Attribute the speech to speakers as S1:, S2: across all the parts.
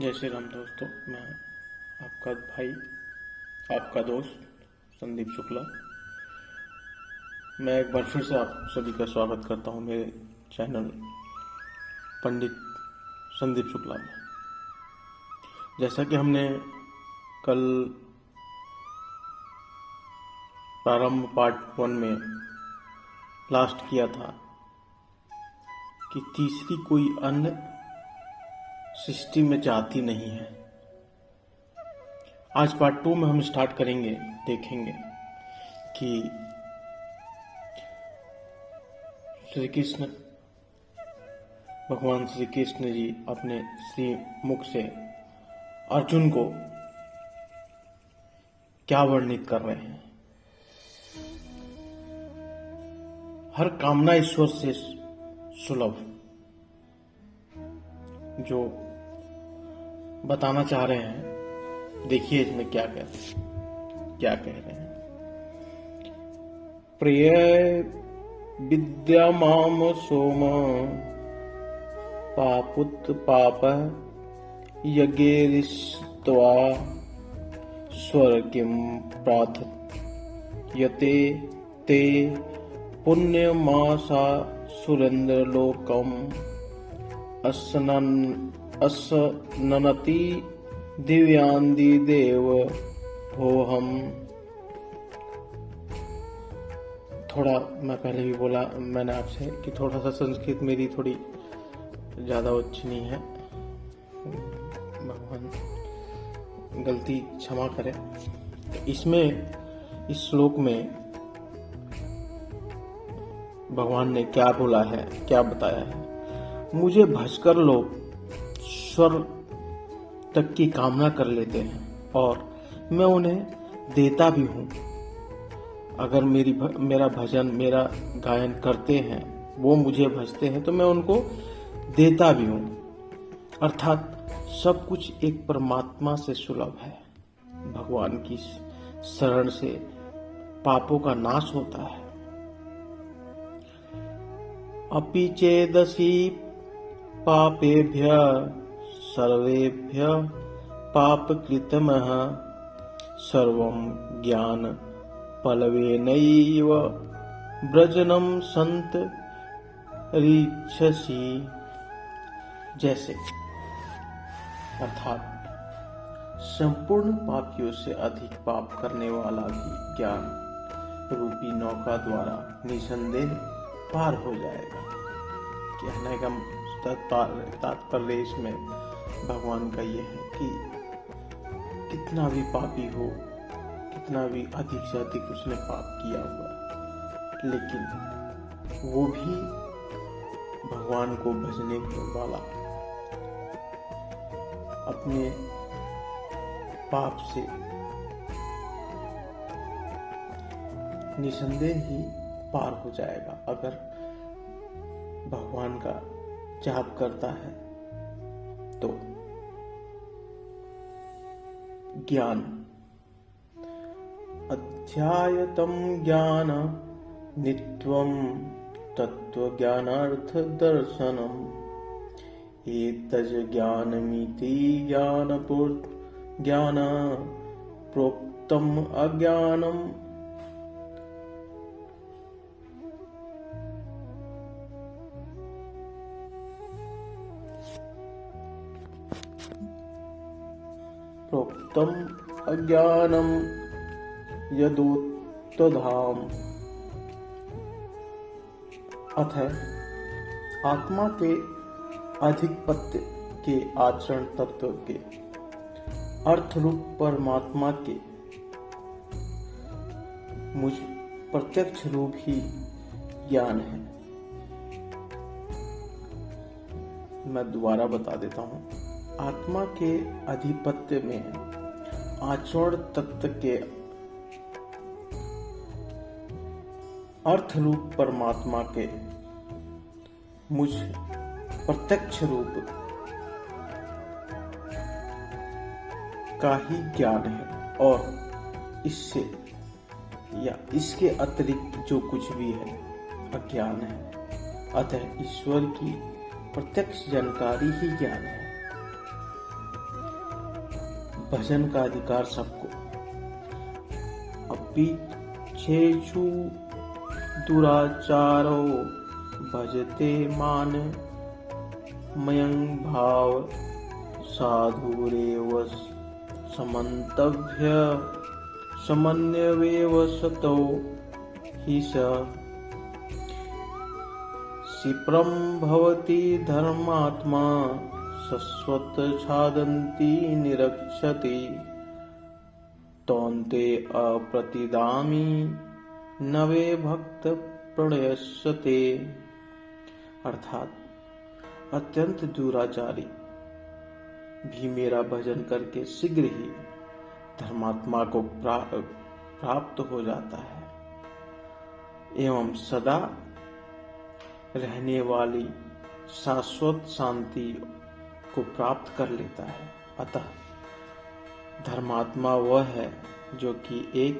S1: जय श्री राम दोस्तों। मैं आपका भाई, आपका दोस्त संदीप शुक्ला। मैं एक बार फिर से आप सभी का स्वागत करता हूं मेरे चैनल पंडित संदीप शुक्ला में। जैसा कि हमने कल प्रारंभ पार्ट 1 में लास्ट किया था कि तीसरी कोई अन्य सृष्टि में जाती नहीं है। आज पार्ट 2 में हम स्टार्ट करेंगे, देखेंगे कि श्री कृष्ण, भगवान श्री कृष्ण जी अपने श्री मुख से अर्जुन को क्या वर्णित कर रहे हैं। हर कामना ईश्वर से सुलभ जो बताना चाह रहे हैं, देखिए इसमें क्या कह रहे हैं। प्रिय विद्या माम सोम पापुत पाप यज्ञेरिस्त्वा स्वर्गिं प्रार्थयते ते पुण्यमासा सुरेन्द्रलोकम् असननति दिव्यांदी देव भोहम। थोड़ा मैं पहले भी बोला मैंने आपसे कि थोड़ा सा संस्कृत मेरी थोड़ी ज़्यादा अच्छी नहीं है, भगवान गलती क्षमा करें। इसमें इस श्लोक में भगवान ने क्या बोला है, क्या बताया है। मुझे भजकर लोग स्वर्ग तक की कामना कर लेते हैं और मैं उन्हें देता भी हूँ। अगर मेरा भजन, मेरा गायन करते हैं, वो मुझे भजते हैं तो मैं उनको देता भी हूँ। अर्थात सब कुछ एक परमात्मा से सुलभ है। भगवान की शरण से पापों का नाश होता है। अपि चेदसि पापेभ्य सर्वेभ्य पापकृतमः सर्वं ज्ञान पलवेनैव व्रजनं संत रीक्षसि। जैसे अर्थात संपूर्ण पापियों से अधिक पाप करने वाला भी ज्ञान रूपी नौका द्वारा निसंदेह पार हो जाएगा। कहने का तात्पर्य इसमें भगवान का ये है कि कितना भी पापी हो, कितना भी अधिक से अधिक उसने पाप किया हुआ, लेकिन वो भी भगवान को भजने वाला अपने पाप से निसंदेह ही पार हो जाएगा। अगर भगवान का जाप करता है तो ज्ञान अध्यायतम ज्ञान नित्यम तत्व ज्ञानार्थ दर्शनम एतज ज्ञानमिति ज्ञान प्रोक्तम अज्ञानम। प्रोक्तम अज्ञानम यदुत्तधाम। अतः आत्मा के अधिपत्य के आचरण तत्व के अर्थ रूप परमात्मा के मुझ प्रत्यक्ष रूप ही ज्ञान है। मैं दोबारा बता देता हूं। आत्मा के अधिपत्य में आचरण तत्व के अर्थ रूप परमात्मा के मुझ प्रत्यक्ष रूप का ही ज्ञान है और इससे या इसके अतिरिक्त जो कुछ भी है अज्ञान है। अतः ईश्वर की प्रत्यक्ष जानकारी ही ज्ञान है। भजन का अधिकार सबको। अपिच्छेषु दुराचारो भजते मान मयं भाव साधुरेव समन्तव्य समन्वयेव सतो हि क्षिप्रं भवति धर्मात्मा शश्वत छादन्ति निरक्षति तौन्ते अप्रतिदामी नवे भक्त प्रणयस्यते। अर्थात अत्यंत दुराचारी भी मेरा भजन करके शीघ्र ही धर्मात्मा को प्राप्त हो जाता है एवं सदा रहने वाली शाश्वत शांति को प्राप्त कर लेता है। अतः धर्मात्मा वह है जो कि एक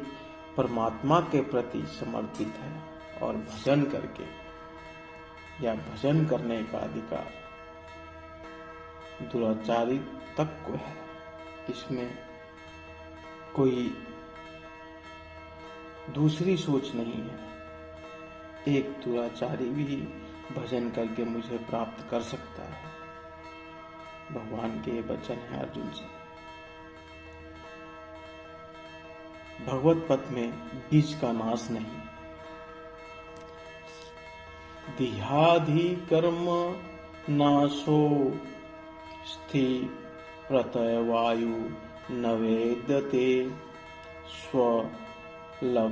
S1: परमात्मा के प्रति समर्पित है और भजन करके या भजन करने का अधिकार दुराचारी तक को है। इसमें कोई दूसरी सोच नहीं है। एक दुराचारी भी भजन करके मुझे प्राप्त कर सकता है। भगवान के वचन है अर्जुन से। भगवत पथ में बीज का नाश नहीं। देहाधि कर्म नाशो स्थि प्रत्यय वायु न वेदते स्वल्पमपश्ये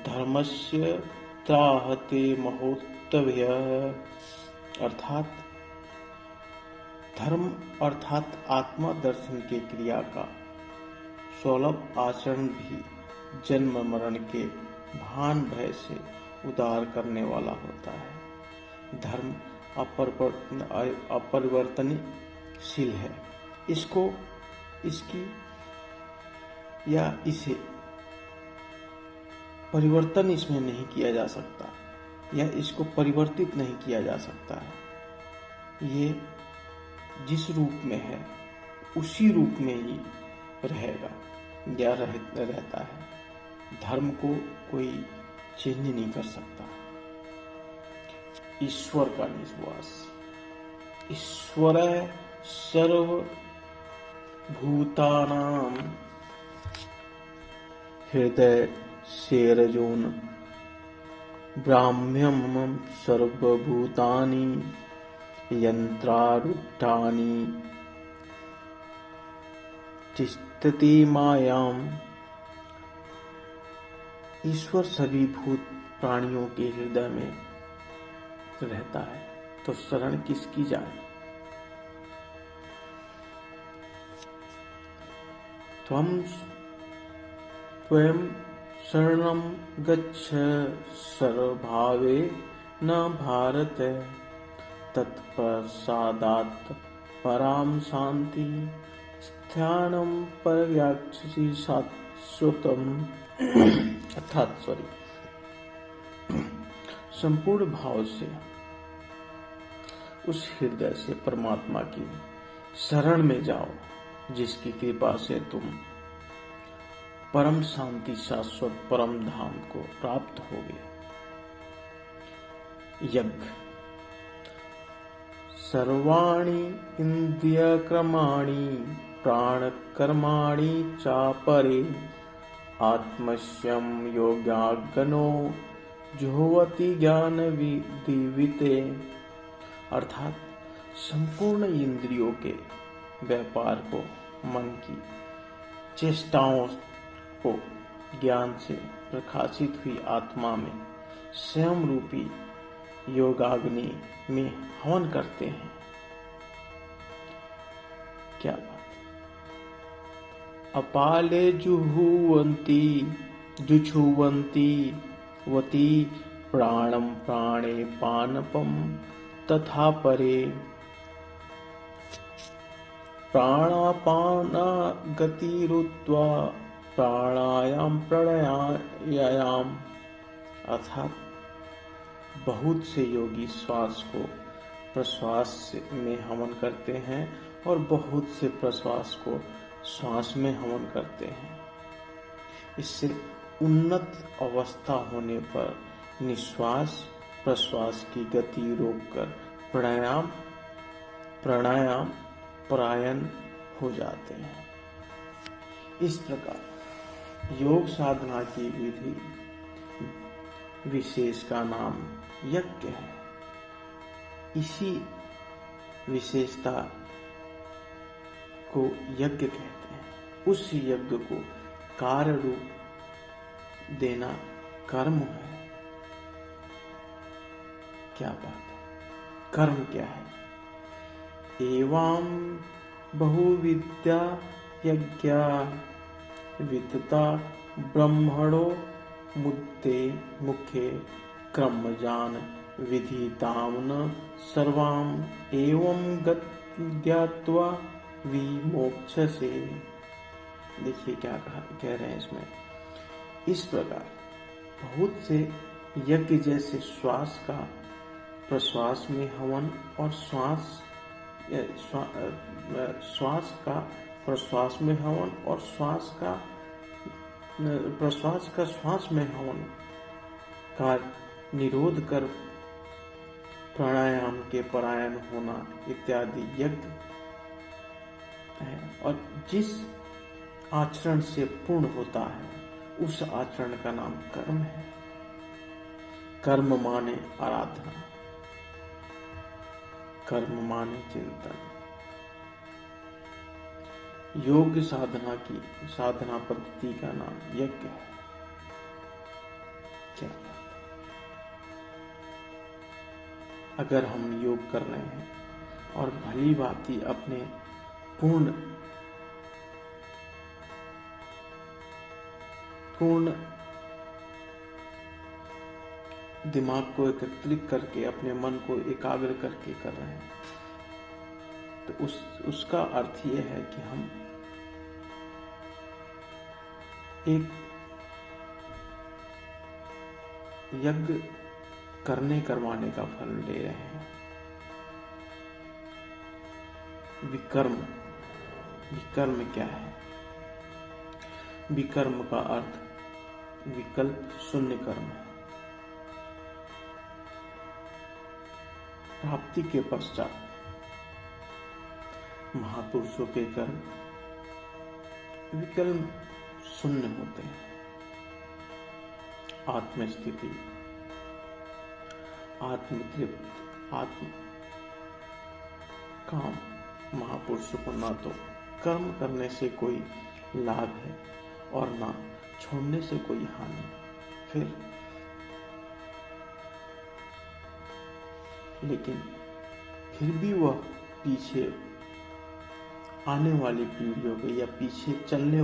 S1: धर्मस्य त्राहते महोत्तभ्यः। अर्थात धर्म अर्थात आत्मा दर्शन के क्रिया का सुलभ आचरण भी जन्म मरण के भान भय से उदार करने वाला होता है। धर्म अपरिवर्तनशील है। इसको इसकी या इसे परिवर्तन इसमें नहीं किया जा सकता या इसको परिवर्तित नहीं किया जा सकता है। ये जिस रूप में है उसी रूप में ही रहेगा या रहता है। धर्म को कोई चेंज नहीं कर सकता। ईश्वर का निश्वास। ईश्वर सर्व भूतानां हृदय शेरजोन ब्राह्म्यम सर्वभूतानि यंत्रारूढ़ानि तिष्ठति मायाम। ईश्वर सभी भूत प्राणियों के हृदय में रहता है, तो शरण किसकी जाए। त्वं स्वयं शरणं गच्छ सर्वभावे न भारत तत्प्रसादात् पराम शांति स्थानं पर्यक्षसि शाश्वतम्। अर्थात संपूर्ण भाव से उस हृदय से परमात्मा की शरण में जाओ जिसकी कृपा से तुम परम शांति शाश्वत परम धाम को प्राप्त होगे। यज्ञ। सर्वाणि इंद्रियक्रमाणि प्राणकर्माणि चापरे आत्मस्यं योगाग्नो जुह्वति ज्ञान विदिविते। अर्थात संपूर्ण इंद्रियों के व्यापार को मन की चेष्टाओं को ज्ञान से प्रकाशित हुई आत्मा में स्वयं रूपी योगाग्नि में हवन करते हैं। क्या बात। अपाले जुहुवन्ति जुछुवन्ति वती प्राणम प्राणे पानपम तथा परे प्राणापाना गतिरुत्वा प्राणायाम प्राणायाम। अर्थात बहुत से योगी श्वास को प्रश्वास में हवन करते हैं और बहुत से प्रश्वास को श्वास में हवन करते हैं। इससे उन्नत अवस्था होने पर निश्वास प्रश्वास की गति रोककर प्राणायाम परायण हो जाते हैं। इस प्रकार योग साधना की विधि विशेष का नाम यज्ञ है। इसी विशेषता को यज्ञ कहते हैं। उस यज्ञ को कार्य रूप देना कर्म है। क्या बात है, कर्म क्या है? एवं बहुविद्या यज्ञा वितता ब्रह्मणो मुखे क्रमजान विधिताम्न सर्वाम एवं ज्ञात्वा विमोक्षसे। देखिए क्या कह रहे हैं इसमें। इस प्रकार बहुत से यज्ञ जैसे श्वास का प्रश्वास में हवन और श्वास का प्रश्वास में हवन और प्रश्वास का श्वास में हवन का निरोध कर प्राणायाम के परायण होना इत्यादि यज्ञ है। और जिस आचरण से पूर्ण होता है उस आचरण का नाम कर्म है। कर्म माने आराधना, कर्म माने चिंतन। योग साधना पद्धति का नाम यज्ञ है। क्या अगर हम योग कर रहे हैं और भली भांति अपने पूर्ण दिमाग को एकत्रित करके अपने मन को एकाग्र करके कर रहे हैं तो उसका अर्थ यह है कि हम एक यज्ञ करवाने का फल ले रहे हैं। विकर्म क्या है? विकर्म का अर्थ विकल्प शून्य कर्म है। प्राप्ति के पश्चात महापुरुषों के कर्म विकल्प शून्य होते हैं। आत्मस्थिति, आत्मतृप्त, आत्म काम महापुरुषों को ना तो कर्म करने से कोई लाभ है और ना छोड़ने से कोई हानि। फिर भी वह पीछे आने वाली पीढ़ियों के या पीछे चलने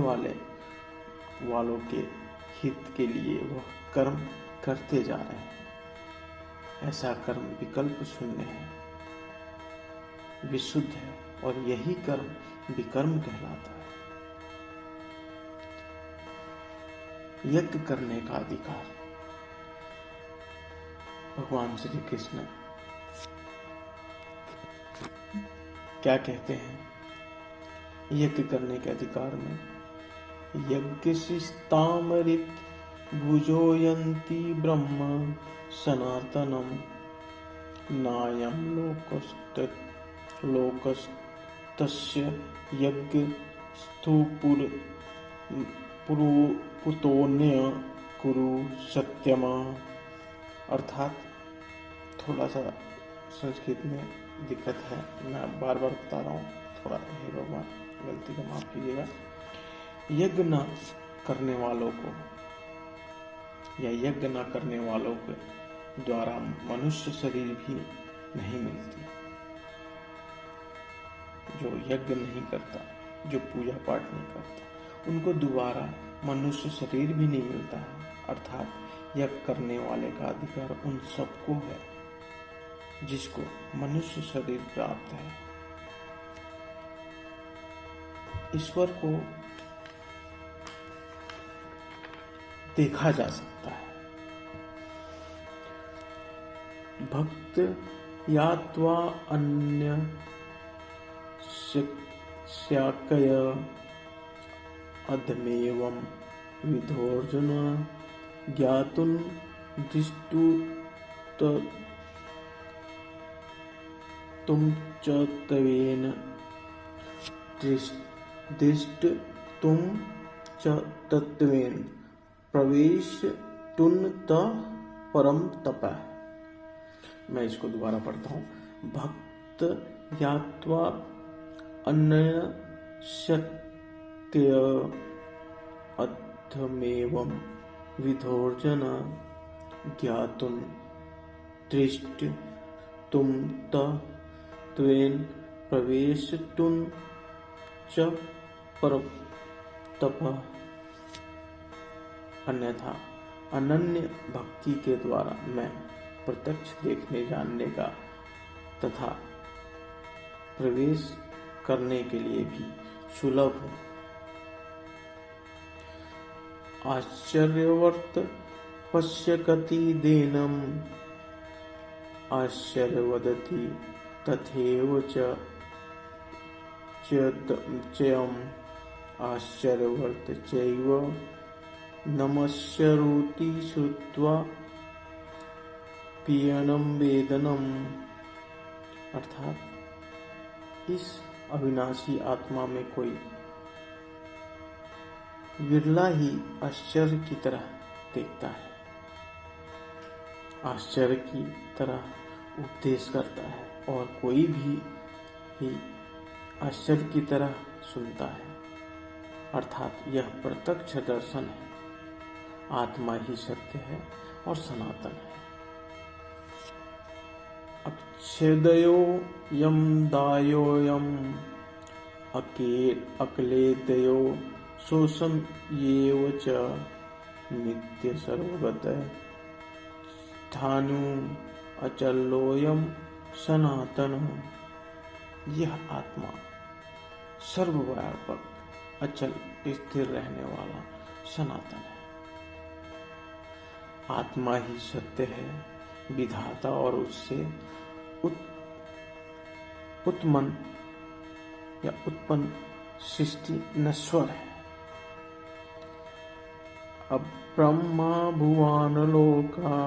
S1: वालों के हित के लिए वह कर्म करते जा रहे हैं। ऐसा कर्म विकल्प शून्य है, विशुद्ध है और यही कर्म विकर्म कहलाता है। यज्ञ करने का अधिकार भगवान श्री कृष्ण क्या कहते हैं? यज्ञ करने के अधिकार में यज्ञशिस्तामृत भुजोयन्ति ब्रह्म सनातनम नायं लोकस्तस्य यज्ञ पुतोन्य कुरु सत्यमा। अर्थात थोड़ा सा संस्कृत में दिक्कत है, मैं बार बार बता रहा हूँ, थोड़ा हे भगवान गलती का माफ कीजिएगा। यज्ञ न करने वालों को या यज्ञ न करने वालों के द्वारा मनुष्य शरीर भी नहीं मिलती। जो यज्ञ नहीं करता, जो पूजा पाठ नहीं करता, उनको दोबारा मनुष्य शरीर भी नहीं मिलता है। अर्थात यज्ञ करने वाले का अधिकार उन सबको है जिसको मनुष्य शरीर प्राप्त है। ईश्वर को देखा जा सकता है। भक्त यात्वा अन्य शाकय अधमेवं विधोर्जुन ज्ञातुं दृष्टुं च तवेन दृष्टुं च तत्वेन प्रवेष्टुं त परम तपः। मैं इसको दोबारा पढ़ता हूँ। भक्त यात्वा अन्य शक्य अधमेवं विधोर्जन ज्ञातुं दृष्टुं तत्वेन प्रवेष्टुं च परम तपः। अन्यथा अनन्य भक्ति के द्वारा मैं प्रत्यक्ष देखने जानने का तथा प्रवेश करने के लिए भी सुलभ हूँ। आश्चर्यवर्त पश्यकति देनम आश्चर्यवदति तथैव चयम् आश्चर्यवर्त चैव नमस्यरोति श्रुत्वा पीयनम वेदनम। अर्थात इस अविनाशी आत्मा में कोई विरला ही आश्चर्य की तरह देखता है, आश्चर्य की तरह उपदेश करता है, और कोई भी ही आश्चर्य की तरह सुनता है। अर्थात यह प्रत्यक्ष दर्शन है। आत्मा ही सत्य है और सनातन है। अक्षेदयो यम दायोयम अक्लेदयो शोषम येव च नित्य सर्वगत स्थानु अचलोयम सनातन। यह आत्मा सर्वव्यापक अचल स्थिर रहने वाला सनातन है। आत्मा ही सत्य है, विधाता और उससे उत्पन्न सृष्टि नश्वर है। अब ब्रह्मा भुवन लोका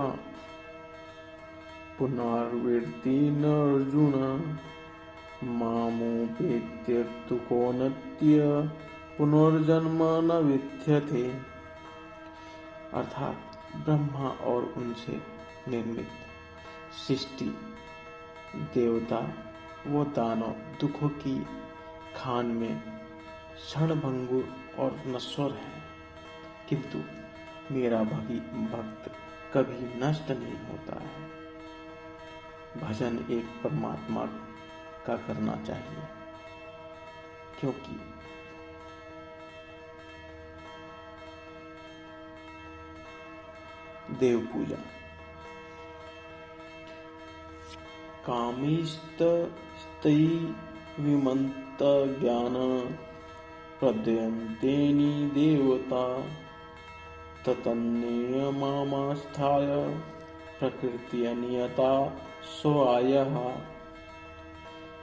S1: पुनर्वृत्ति न अर्जुन मामुपेत्य तु कोनत्य पुनर्जन्म न विद्यते। अर्थात ब्रह्मा और उनसे निर्मित सृष्टि, देवता व दानव दुखों की खान में क्षणभंगुर और नश्वर है, किंतु मेरा भक्त कभी नष्ट नहीं होता है। भजन एक परमात्मा का करना चाहिए, क्योंकि देव पूजा कामिस्तै विमंत ज्ञान प्रद्यन्तेनि देवता ततन्नियमास्थाय प्रकृति नियता स्वायः।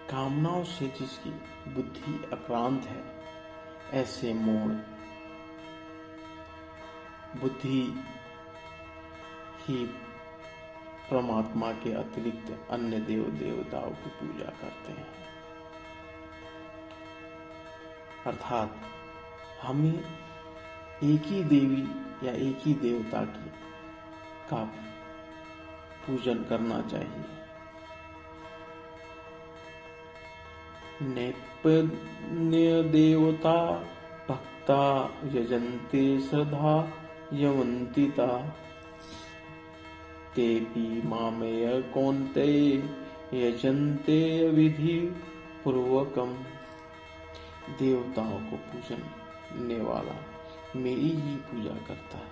S1: कामनाओं से जिसकी बुद्धि अक्रांत है, ऐसे मूढ़ बुद्धि ही परमात्मा के अतिरिक्त अन्य देव देवताओं की पूजा करते हैं। अर्थात हमें एक ही देवी या एक ही देवता का पूजन करना चाहिए। नैपुण्य देवता भक्ता यजन्ते श्रद्धा यवन्तिता तेपि मामेय कौन्तेय यजन्ते विधि पूर्वकम। देवताओं को पूजने वाला मेरी ही पूजा करता है,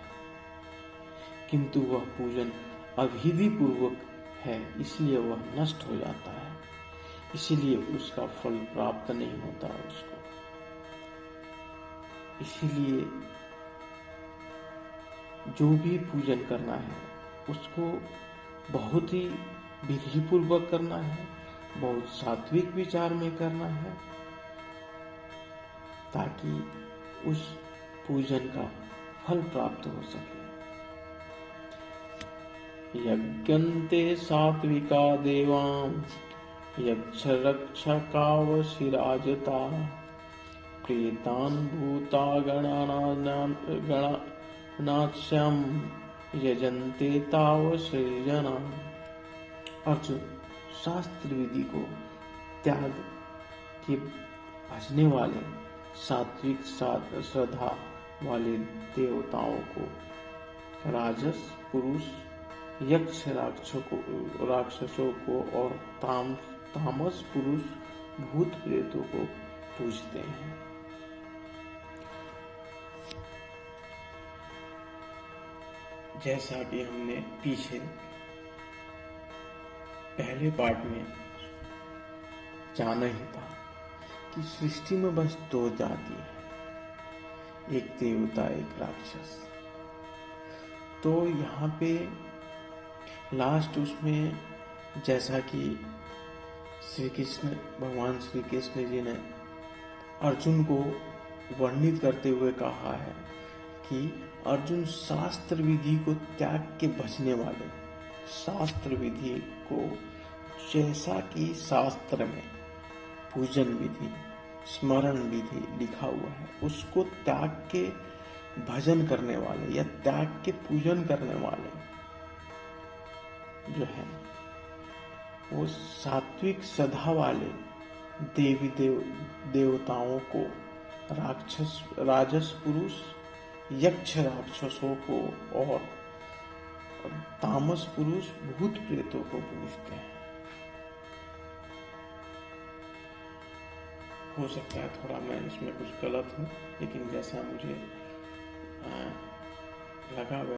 S1: किंतु वह पूजन अविधि पूर्वक है, इसलिए वह नष्ट हो जाता है, इसलिए उसका फल प्राप्त नहीं होता उसको। इसलिए जो भी पूजन करना है उसको बहुत ही विधि पूर्वक करना है, बहुत सात्विक विचार में करना है, ताकि उस पूजन का फल प्राप्त हो सके। यज्ञन्ते सात्विका देवां यक्षरक्षकावशिराजता प्रेतान् भूता गणानास्यं यजन्ते तावसृजना। अर्जुन, शास्त्र विधि को त्याग के भजने वाले सात्विक श्रद्धा वाले देवताओं को राजस पुरुष यक्ष राक्षसों को और तामस पुरुष भूत प्रेतों को पूजते हैं। जैसा कि हमने पीछे पहले पार्ट में जाना ही था कि सृष्टि में बस दो जाति है, एक देवता एक राक्षस। तो यहाँ पे लास्ट उसमें जैसा कि भगवान श्री कृष्ण जी ने अर्जुन को वर्णित करते हुए कहा है कि अर्जुन, शास्त्र विधि को त्याग के बचने वाले, शास्त्र विधि को जैसा कि शास्त्र में पूजन विधि स्मरण विधि लिखा हुआ है उसको त्याग के भजन करने वाले या त्याग के पूजन करने वाले जो है वो सात्विक श्रद्धा वाले देवी देवताओं को राजस पुरुष यक्ष राक्षसों को और तामस पुरुष भूत प्रेतों को पूजते हैं। हो सकता है थोड़ा मैं इसमें कुछ गलत हूँ, लेकिन जैसा मुझे लगा